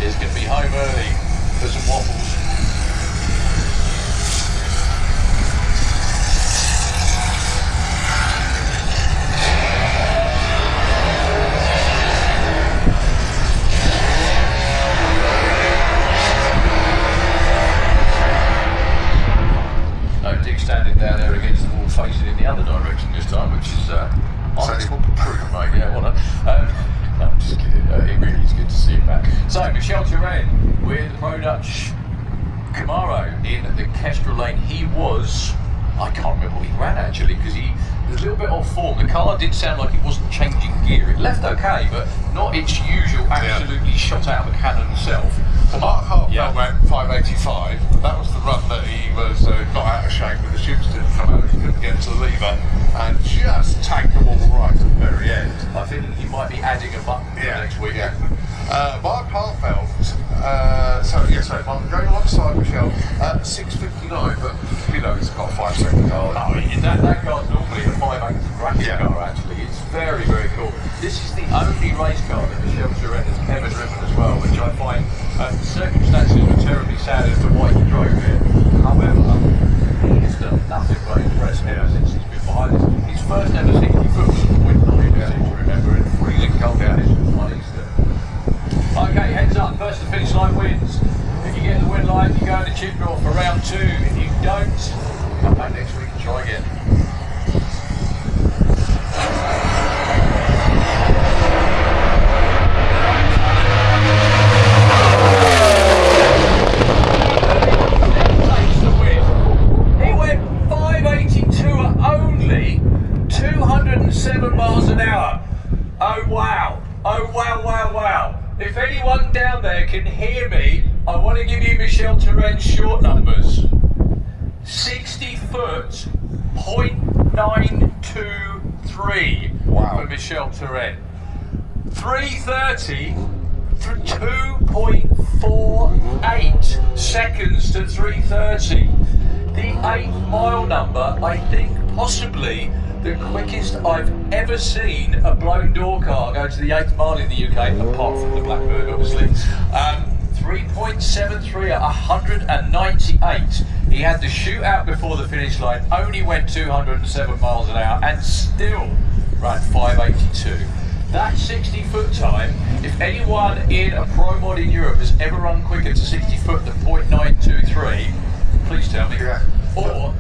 is going to be home early for some waffles. Standing down there against the wall, facing in the other direction this time, which is prudent, mate. Yeah, well done. No, I'm just kidding. It really is good to see him back. So, Michel Turenne with the Pro Dutch Camaro in the Kestrel lane. He was, I can't remember what he ran actually, because he was a little bit off form. The car did sound like it wasn't changing gear. It left okay, but not its usual absolutely shot out of the cannon itself. Well, Mark Hartfeld went 585. That was the run that he was got out of shape with the shoots didn't come out. He couldn't get to the lever and just tagged them all right at the very end. I think he might be adding a button for next week. Yeah. Mark Hartfeld, Mark going alongside Michel at 6:59, but you know he's got a 5 second car. Oh, that car's normally a 5/8 bracket car actually. It's very, very cool. This is the only race car that Michel Turenne has ever driven as well, which I find circumstances were terribly sad as to why he drove it. However, he's done nothing but impress me ever since he's been behind this. His first ever 60 foot was a .9, remember, in freezing cold conditions on Easter. Okay, heads up, first to finish line wins. If you get the win line, you go in the chip draw for round 2. If you don't, come back next week and try again. Takes the win. He went 582 at only 207 miles an hour. Oh wow. Oh wow, wow, wow. If anyone down there can hear me, I want to give you Michel Turenne's short numbers. 60 foot, 0.923 for Michel Turenne. 330 for 2.48 seconds to 330. The 8th mile number, I think possibly the quickest I've ever seen a blown door car go to the 8th mile in the UK, apart from the Blackbird obviously. 3.73 at 198. He had the shootout before the finish line, only went 207 miles an hour and still ran 582. That 60 foot time, if anyone in a pro mod in Europe has ever run quicker to 60 foot than 0.923, please tell me. Or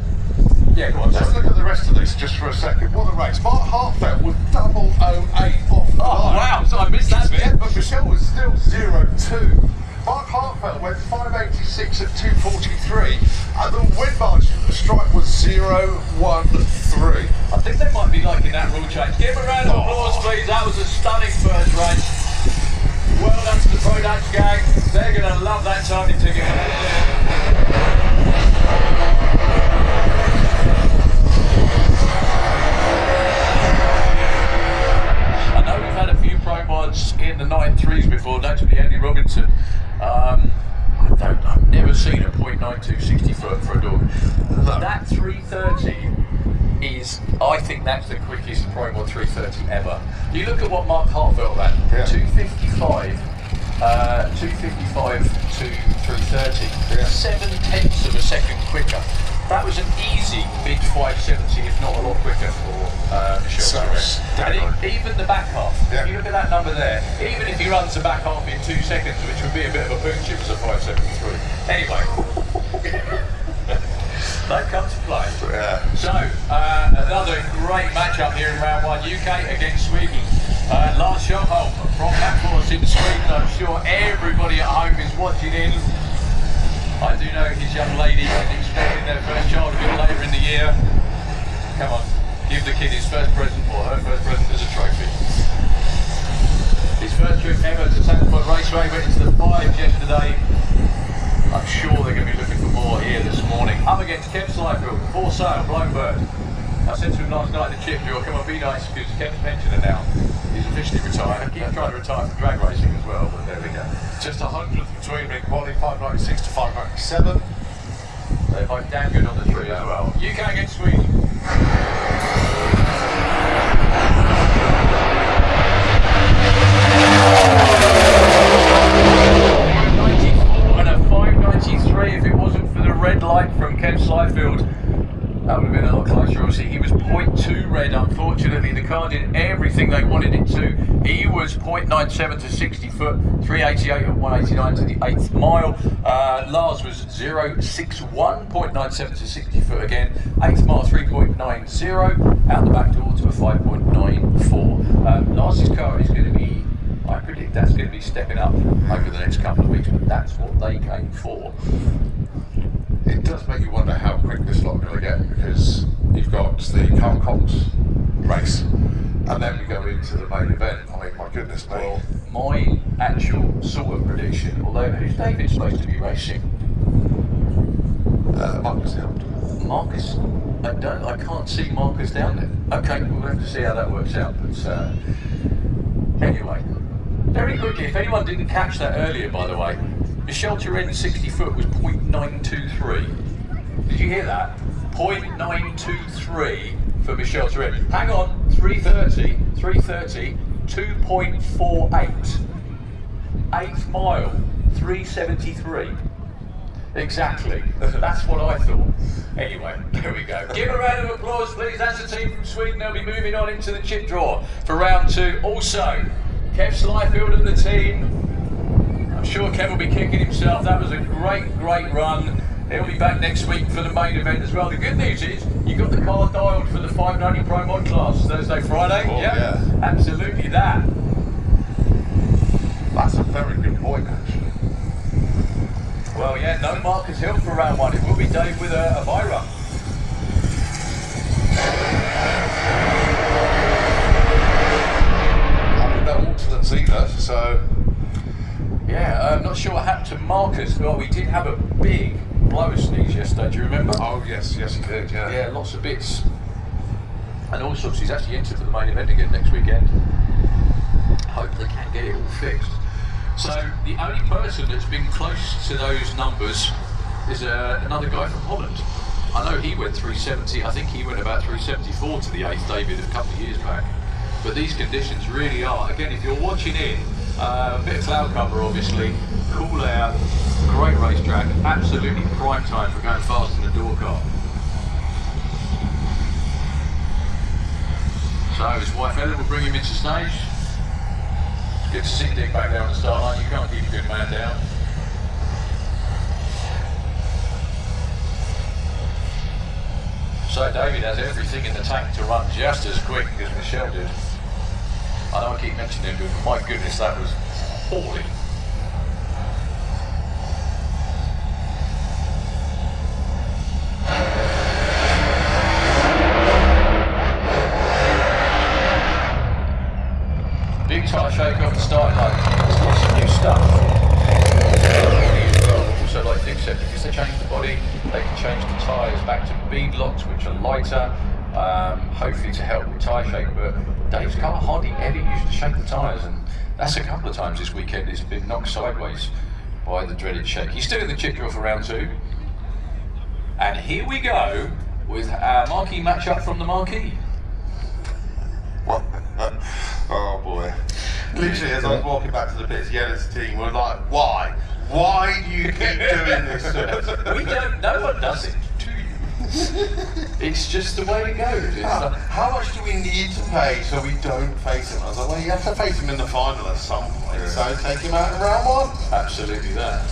yeah, go on. Let's look at the rest of this just for a second. What a race. Mark Hartfeld was 008 off the line. Wow, so I missed that bit. Yeah, but Michel was still 0-2. Mark Hartfeld went 586 at 243, and the win margin of the strike was 0-1-3. I think they might be liking that rule change. Give him a round of applause, please. That was a stunning first race. Well done to the Pro Dutch gang. They're going to love that timing ticket. I know we've had a few pro mods in the 9.3s before, notably Andy Robinson. I've never seen a .92 60 foot for a dog. That 330 is, I think that's the quickest Pro Mod 330 ever. You look at what Mark Hartfeld ran, 255 to 330, 7/10 of a second quicker. That was an easy mid 570, if not a lot quicker for Michel Turenne. And even the back half, if you look at that number there, even if he runs the back half in 2 seconds, which would be a bit of a boom chip as a 573. Anyway, that comes to play. So, another great matchup here in round 1, UK against Sweden. Lars Schönholm from Blackforce in Sweden. I'm sure everybody at home is watching in. I do know his young lady is expecting their first child a bit later in the year. Come on, give the kid his first present, or her first present as a trophy. His first trip ever to Sandford Raceway, went into the 5s yesterday. I'm sure they're going to be looking for more here this morning. Up against Kev Slyfield, for sale, Blown Bird. I said to him last night in the chip drill, come on, be nice, because Kev's pensioner now. He's officially retired. I keep trying to retire from drag racing as well, but there we go. Just 100th between being quality 596 to 597. They're both damn good on the tree as well. UK against Sweden. was 0.97 to 60 foot, 388 and 189 to the 8th mile. Lars was 061, 0.97 to 60 foot again, 8th mile 3.90, out the back door to a 5.94. Lars's car is going to be, I predict that's going to be stepping up over the next couple of weeks, but that's what they came for. It does make you wonder how quick this lot are going to get, because you've got the Carl Cox race, and then we go into the main event. I mean, my goodness me. Well, my actual sort of prediction, although who's David supposed to be racing? Marcus helped. Marcus? I can't see Marcus down there. Okay, we'll have to see how that works out. But anyway, very quickly, if anyone didn't catch that earlier, by the way, Michel Turen's 60 foot was 0.923. Did you hear that? 0.923 for Michel Turen. Hang on, 330, 2.48. 8th mile, 373. Exactly. That's what I thought. Anyway, there we go. Give a round of applause, please. That's the team from Sweden. They'll be moving on into the chip draw for round 2. Also, Kev Slyfield and the team. I'm sure Kev will be kicking himself. That was a great run. He'll be back next week for the main event as well. The good news is, you got the car dialed for the 590 Pro Mod class Thursday, Friday. Oh, yeah. Absolutely that. That's a very good point, actually. Well, yeah, no Marcus Hill for round 1. It will be Dave with a Vira. And with no alternates either, so... Yeah, I'm not sure what happened to Marcus. Well, we did have a big blower sneeze yesterday, do you remember? Oh, yes, he did, yeah. Yeah, lots of bits. And all sorts. He's actually entered for the main event again next weekend. Hope they can get it all fixed. So, the only person that's been close to those numbers is another guy from Holland. I know he went 370, I think he went about 374 to the 8th, David, a couple of years back. But these conditions really are, again, if you're watching in, a bit of cloud cover obviously, cool air, great racetrack, absolutely prime time for going fast in a door car. So his wife Ellen will bring him into stage. It's good to see Dick back there on the start line. You can't keep a good man down. So David has everything in the tank to run just as quick as Michel did. I know I keep mentioning him, but my goodness, that was appalling. Big tyre shake off the starting line. There's lots of new stuff. Also, like Dick said, because they changed the body, they can change the tyres back to beadlocks, which are lighter, hopefully to help with tyre shake. But Dave's car hardly ever used to shake the tyres, and that's a couple of times this weekend it's been knocked sideways by the dreaded shake. He's still in the chip drill for round 2. And here we go with our marquee matchup from the marquee. What? Oh boy. Literally, as I was walking back to the pits, Yellow's team were like, why? Why do you keep doing this to us? We don't, no one does it to you. It's just the way it goes. It's How much do we need to pay so we don't face him? I was like, well, you have to face him in the final at some point, so take him out in round 1. absolutely that.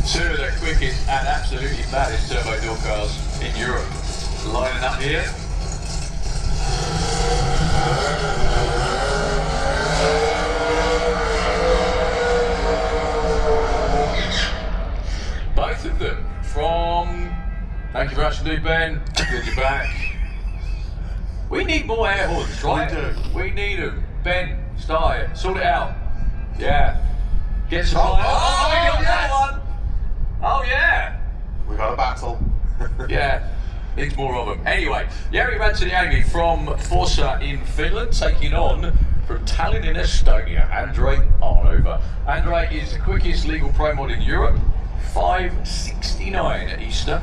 2 of the quickest and absolutely baddest turbo door cars in Europe lining up here. Both of them from, thank you very much indeed, Ben, good you're back. We need more air horns, right? We do. We need them. Ben, start it, sort it out. Yeah. Get some Oh, fire. oh, we got that yes. one. Oh yeah. We got a battle. Yeah. Needs more of them. Anyway, Jari Rantaniemi from Forza in Finland, taking on from Tallinn in Estonia, Andrei Arnova. Andrei is the quickest legal pro mod in Europe, 5:69 at Easter.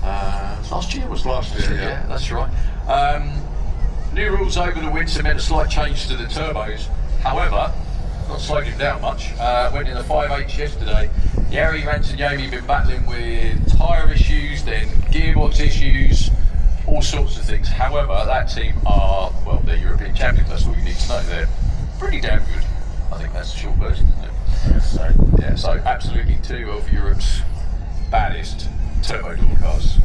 Last year was Last year, yeah. that's right. New rules over the winter meant a slight change to the turbos. However, not slowed him down much. Went in the 5.8 yesterday. Jari Rantaniemi been battling with tyre issues, then gearbox issues. all sorts of things. However, that team are, well, they're European champions, that's all you need to know. They're pretty damn good. I think that's the short version, isn't it? So, yeah, so absolutely two of Europe's baddest turbo door cars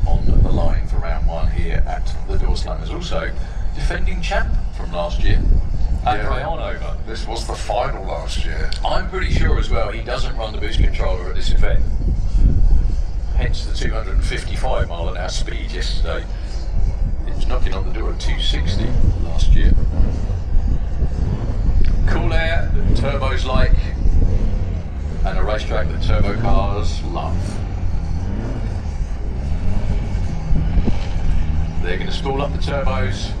on the line for round one here at the Doorslammers. Also, defending champ from last year, Andre Arnover. This was the final last year. I'm pretty sure as well he doesn't run the boost controller at this event. Hence the 255 mile an hour speed yesterday. It was knocking on the door at 260 last year. Cool air that turbos like, and a racetrack that turbo cars love. They're going to spool up the turbos.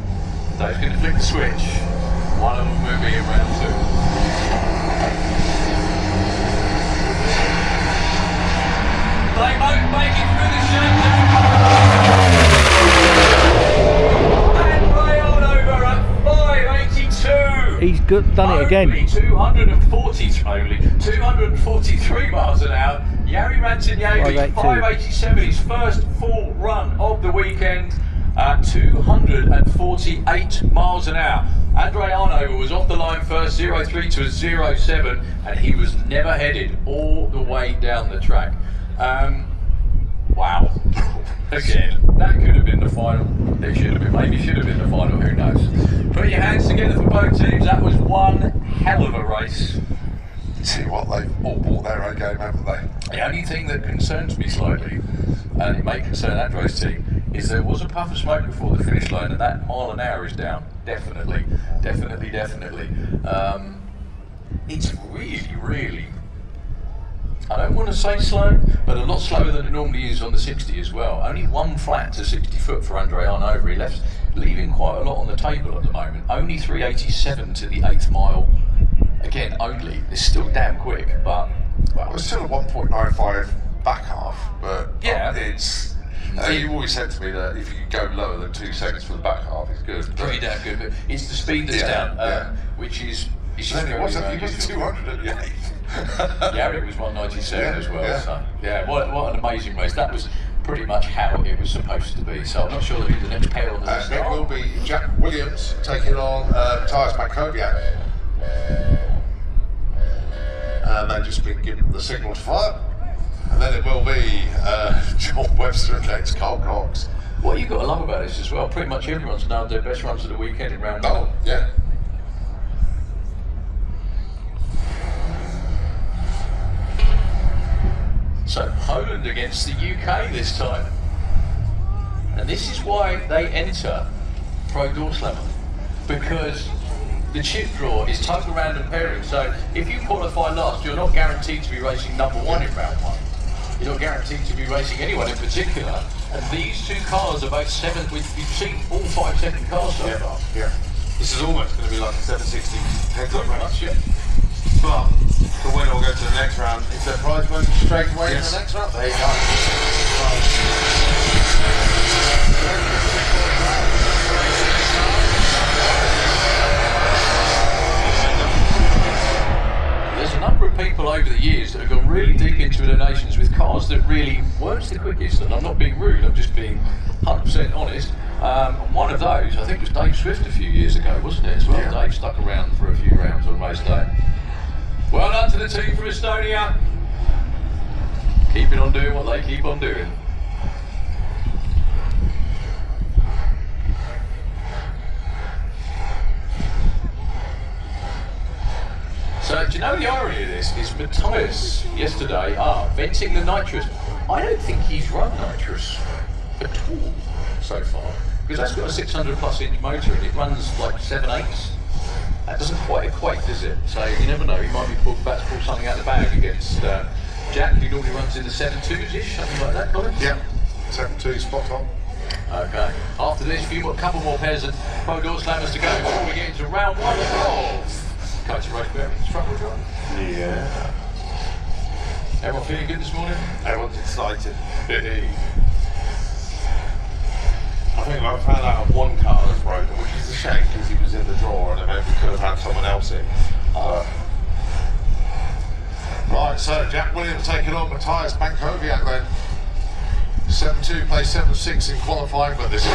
Dave's going to flick the switch. One of them will be in round two. They both make it through the shakedown. And Ray on over at 582. He's done it again. Only 243 miles an hour. Jari Rantanjärvi, 587, his first full run of the weekend. 248 miles an hour. Andre Arnover was off the line first, 0.3 to a 0.7, and he was never headed all the way down the track. Wow. Again, that could have been the final. It should have been, maybe should have been the final, who knows. Put your hands together for both teams. That was one hell of a race. See what, they've all bought their own game, haven't they? The only thing that concerns me slightly, and it may concern Andre's team, is there was a puff of smoke before the finish line, and that mile an hour is down. Definitely. It's really, I don't want to say slow, but a lot slower than it normally is on the 60 as well. Only one flat to 60 foot for Andre Arnover. He left, leaving quite a lot on the table at the moment. Only 387 to the 8th mile. Again, only. It's still damn quick, but... Well, it's still a 1.95 back half, but yeah, it's... you always said to me that if you go lower than 2 seconds for the back half, it's good. Pretty damn good, but it's the speed that's down, which is... It's just it wasn't 200 at the 8th. Yeah, it was 197 as well. Yeah. So yeah, what an amazing race. That was pretty much how it was supposed to be. So I'm not sure who the next pair on the list It will be Jack Williams taking on Matthias Mankowiak. And they've just been given the signal to fire. And then it will be John Webster against Carl Cox. What you've got to love about this as well, pretty much everyone's known their best runs of the weekend in round one. Oh, yeah. So Poland against the UK this time. And this is why they enter Pro Doorslammer, because the chip draw is total random pairing. So if you qualify last, you're not guaranteed to be racing number one in round one. You're not guaranteed to be racing anyone in particular. And these two cars are both you've seen all 5 second cars so far. Yeah. This is almost going to be like a 760 heads up Pretty race. much, yeah. But the winner will go to the next round. Is there prize money straight away in the next round? There you go. There's a number of people over the years that have gone really deep into donations with cars that really weren't the quickest, and I'm not being rude, I'm just being 100% honest. One of those, I think, was Dave Swift a few years ago, wasn't it, as well? Yeah. Dave stuck around for a few rounds on race day. Well done to the team from Estonia. Keeping on doing what they keep on doing. So, do you know the irony of this is Matthias yesterday, venting the nitrous. I don't think he's run nitrous at all so far, because that's got a 600 plus inch motor and it runs like 7/8. That doesn't quite equate, does it? So you never know, he might be about to pull something out of the bag against Jack, who normally runs in the 7.2s-ish, something like that, Colin? Yeah, 7.2 spot on. Okay, after this, a couple more pairs of Pro Doorslammers to go before we get into round one of Coach Race Bearings front wheel drive. Yeah. Everyone feeling good this morning? Everyone's excited. I think I found out one car was broken, which is a shame because he was in the draw and maybe we could have had someone else in. Right, so Jack Williams taking on Matthias Mankowiak then. 7-2 placed 7-6 in qualifying, but this is...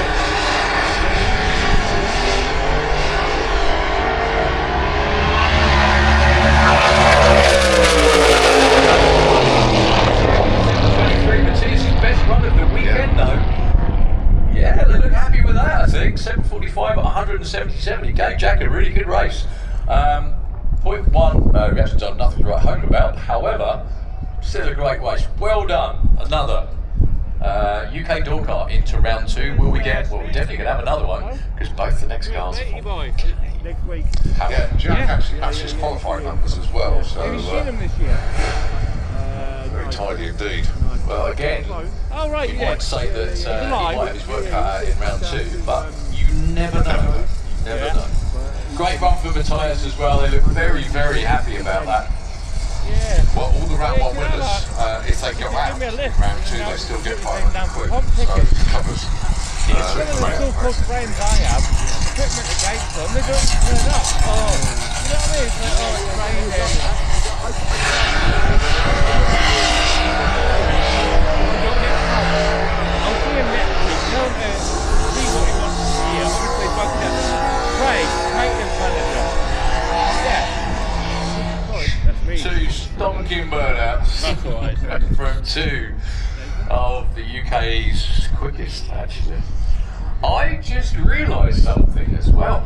Matthias' best run of the weekend, though. Yeah, they look happy with that, I think. 7:45 at 177. He gave Jack a really good race. Point one, we actually done nothing to write home about. However, still a great race. Well done. Another UK door car into round two. Will we get? Well, we're definitely going to have another one because both the next cars. Next week. Yeah, Jack actually matched his qualifying numbers as well, so Have you seen them this year? very tidy indeed. Well, again, Oh right, you yeah. might say that he might have his work cut out in round two, but you never know. You never know. Great run for Matthias as well. They look very, very happy about that. Yeah. Well, all the round one winners, if they go out in round two, they still get 500 quid. So it covers. Some of the so-called friends I have, equipment against them, they don't turn up. Oh, you know what I mean? It's like, oh, it's raining. I'll see him next week. Tell him to see what he wants to see. Obviously, both of them. Craig, maintenance manager. Yeah. Sorry, that's me. Two stonking burnouts That's all right. from two of the UK's quickest, actually. I just realised something as well.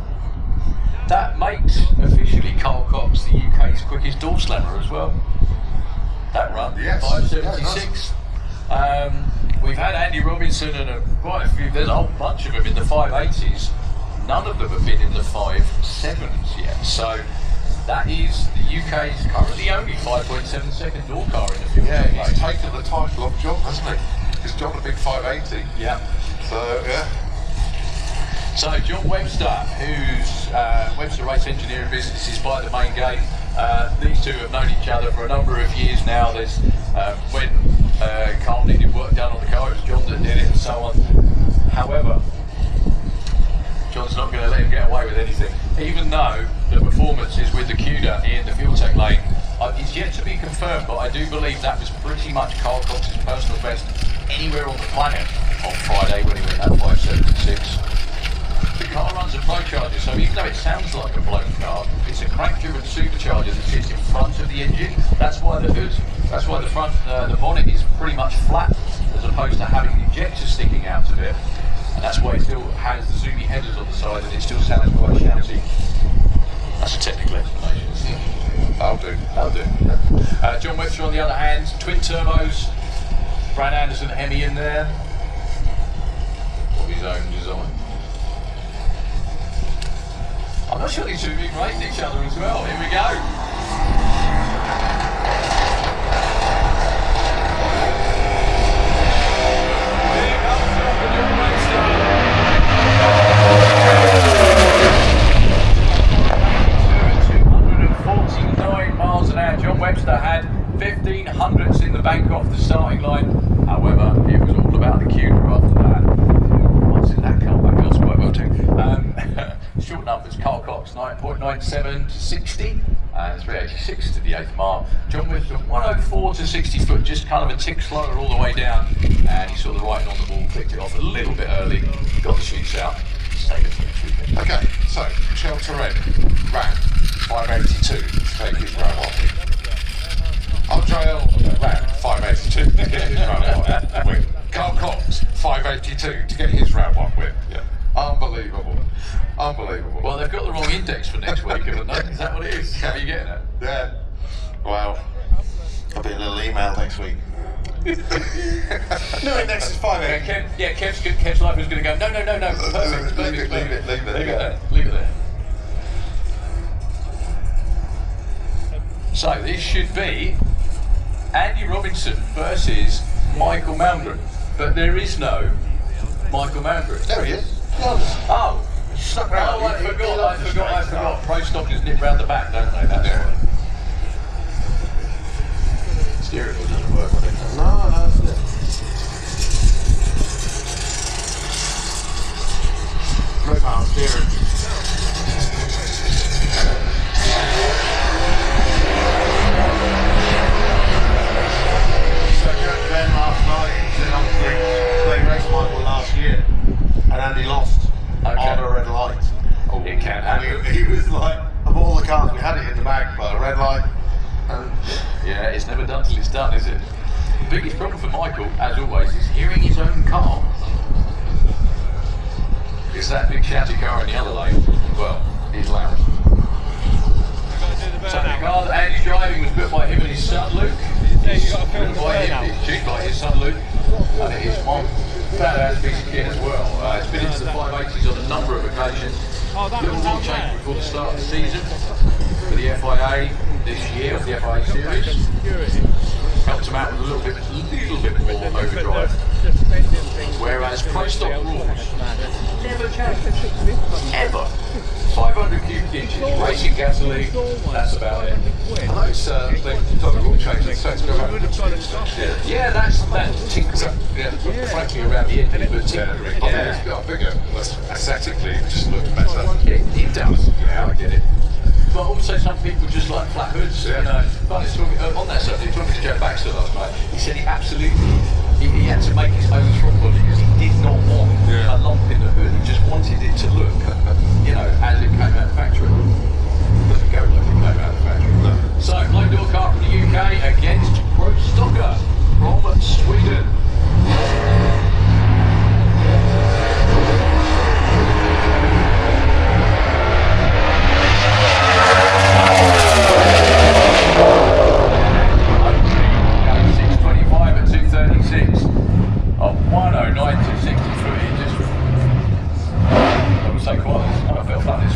That makes officially Carl Cox the UK's quickest Doorslammer as well. That run, Yes. 5:76. We've had Andy Robinson and quite a few, there's a whole bunch of them in the 580s. None of them have been in the 5.7s yet. So that is the UK's currently only 5.7 second door car in the field. Yeah, he's taken the title off John, hasn't he? Because John a big 580. Yeah. So, yeah. So John Webster, whose Webster Race Engineering business is by the main gate. These two have known each other for a number of years now. There's when Carl needed work done on the car, it was John that did it and so on. However, John's not going to let him get away with anything. Even though the performance is with the CUDA in the Fuel Tech lane, it's yet to be confirmed, but I do believe that was pretty much Carl Cox's personal best anywhere on the planet on Friday when he went at 5.76. The car runs a Procharger, so even though it sounds like a blown car, it's a crank-driven supercharger that sits in front of the engine. That's why the hood, that's why the front, the bonnet is pretty much flat, as opposed to having the injector sticking out of it. And that's why it still has the zoomy headers on the side, and it still sounds quite shouty. That's a technical explanation. That'll do. That'll do. John Webster, on the other hand, twin turbos, Brad Anderson Hemi in there, of his own design. I'm not sure these two have been racing each other as well. Here we go. Big upshot for John Webster. 249 miles an hour. John Webster had 1500ths in the bank off the starting line. However, it was all about the CUDA after that. What's in that car? That car's quite well too. Short numbers, Carl Cox 9.97 to 60 and 386 to the 8th mile. John Webster 104 to 60 foot, just kind of a tick slower all the way down, and he saw the writing on the wall, clicked it off a little bit early, got the sheets out, stayed at 3. Okay, so Shelter Red ran 582 to take his round one. Andrea ran 582 to get his round one win. Carl Cox 582 to get his round one win. Yeah. Unbelievable. Unbelievable. Well, they've got the wrong index for next week, haven't they? Is that what it is? How are you getting it? Yeah. Well, I'll be a little email next week. No, index is 580. Kev's life is going to go, no. Perfect. Leave it there. Leave it there. So this should be Andy Robinson versus Michael Meldrum, but there is no Michael Meldrum. There he is. Oh, Stuck around. I forgot. Pro stockers nip round the back, don't they? That's right. Steering wheel doesn't work, I think. No, that's it. Great power steering. So, Jack Ben last night, he said, done, is it? The biggest problem for Michael, as always, is hearing his own car. It's that big shouty car in the other lane. Well, he's loud. So the car that Andy's driving was built by him and his son Luke. It's built by him, it's cheap by his son Luke. And it is one badass piece of kit as well. It's been into the 580s on a number of occasions. Little rule change before the start of the season for the FIA this year, the FIA series. Helped them out with a little bit more overdrive. Whereas Pro Stock rules never change. Ever. 500 cubic inches, racing gasoline, that's about it. I know they've done a rule change and set to go back to Yeah, that's that tinkers up, frankly, around the edges, but tinkering. I think it's got bigger, but aesthetically it just looks better. It does, yeah, I get it. But also some people just like flat hoods, you know. But it's talking, on that subject, talking to Joe Baxter last night, he said he absolutely, he had to make his own throttle body because he did not want a lump in the hood. He just wanted it to look, you know, as it came out of the factory. Doesn't go like it came out of the factory. No. So, low door car from the UK against Pro Stocker from Sweden.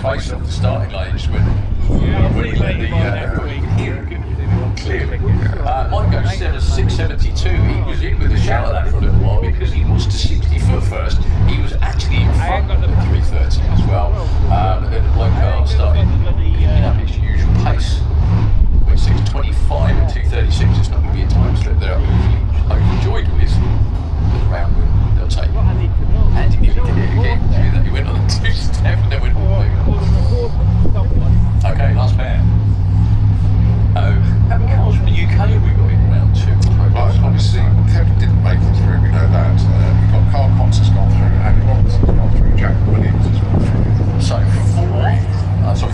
Face off the starting line, just went when he let the clearly. Mine goes 672. He was in with a shout at that for a little while because he was to 60 foot first. He was actually in front of the 330 as well. But then the bloke car started picking up his usual pace. With 625 and 236, it's not going to be a time slip there. I'm overjoyed with round win. They'll take. And he nearly did it again. He went on a two-step and then went all okay, last pair. How many cars from the UK have we got in round two? Right, obviously, Kevin didn't make it through, we know that. We've got Carl Cox has gone through, Andy Robertson's gone through, Jack Williams has gone through. So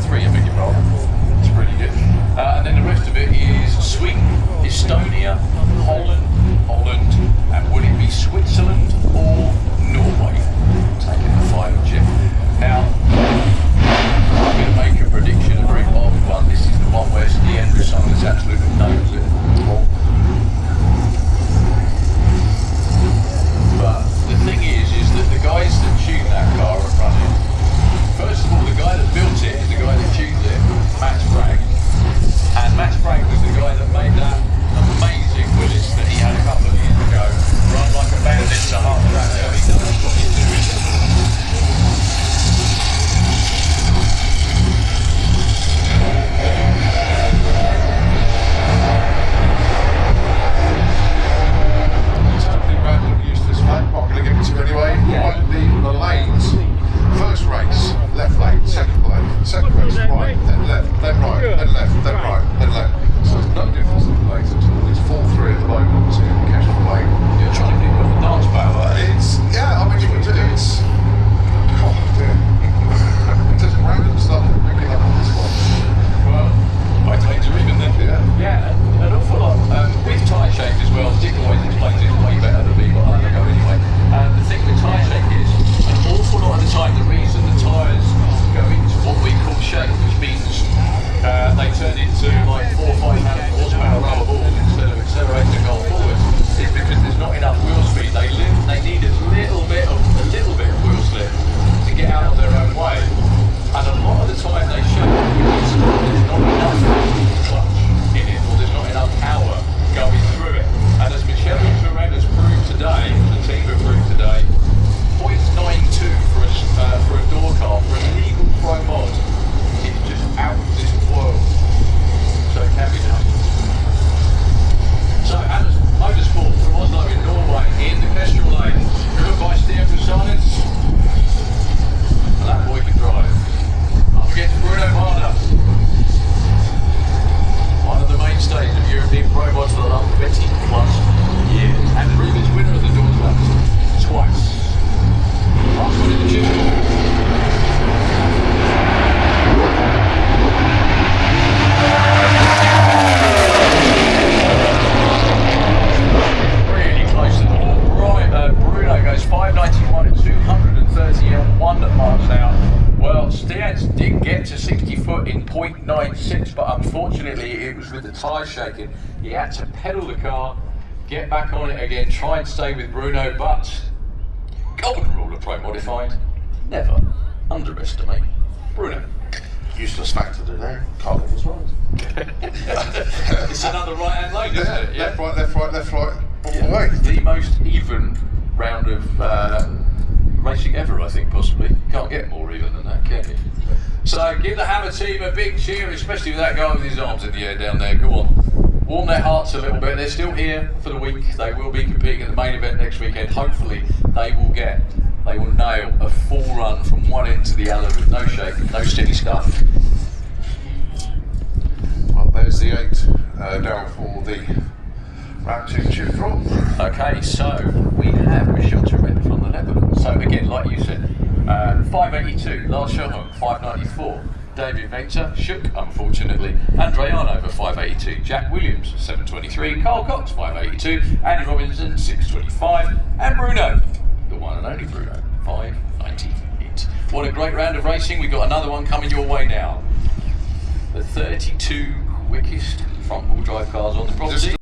three, I beg your pardon. It's pretty good. And then the rest of it is Sweden, Estonia, Holland, and would it be Switzerland or Norway? Taking the final chip. Now, I'm going to make a prediction, a very bold one. This is the one where the end result is absolutely knows it. But the thing is that the guys that tune that car are running. First of all, the guy that built it is the guy that tuned it, Matt Bragg. And Matt Bragg was the guy that made that amazing Willis that he had a couple of years ago. Run like a bandit to half track. He knows what he's doing. Something random used this fact, but I'm going to give it to you anyway. Right, the lanes. First race, left lane, second race, right, then left, then right, then left, then right, then left. So there's no difference in the lanes at all. It's 4-3 at the moment to Kestrel Lane. You're trying to pick up a dance battle, aren't you? I mean, it's oh dear. Just random stuff that we can have on this one. Well, I take to even then. Yeah, an awful lot. With tyre shake as well, Dick always explains it way better than me, but I'll go anyway. The thing with tyre shake is, an awful lot of the time, the reason the tyres go into what we call shake, which means they turn into like 4 or 5 horsepower rubber balls instead of accelerating and going forward, is because there's not enough wheel speed. They need a little bit of wheel slip to get out of their own way. And a lot of the time they show because there's not enough clutch in it, or there's not enough power going through it. And as Michelle Turenne has proved today, the team have proved today, 0.92 for a door car, for a legal pro mod, is just out of this world. So it can be done. So Motorsport from Oslo in Norway, in the Kestrel Lane, driven by Stefan Silence. And that boy can drive. Up against Bruno but unfortunately it was with the tyres shaking. He had to pedal the car, get back on it again, try and stay with Bruno, but golden rule of Pro Modified, never underestimate Bruno. Useless fact to do there. Can't live as right. It's another right-hand lane, isn't it? Yeah. Left, right, left, right, left, right, all the way. The most even round of racing ever, I think, possibly. Can't get more even than that, can you? So give the Hammer team a big cheer, especially with that guy with his arms in the air down there. Go on. Warm their hearts a little bit. They're still here for the week. They will be competing at the main event next weekend. Hopefully they will nail a full run from one end to the other with no shake, no sticky stuff. Well, there's the 8 down for the round 2 tube drop. Okay, so we have Michel Turenne from the Netherlands. So again, like you said, 582, Lars Schoenholm, 594, David Vector, shook unfortunately, Andreano for 582, Jack Williams, 723, Carl Cox, 582, Andy Robinson, 625, and Bruno, the one and only Bruno, 598. What a great round of racing. We've got another one coming your way now. The 32 quickest front-wheel drive cars on the property.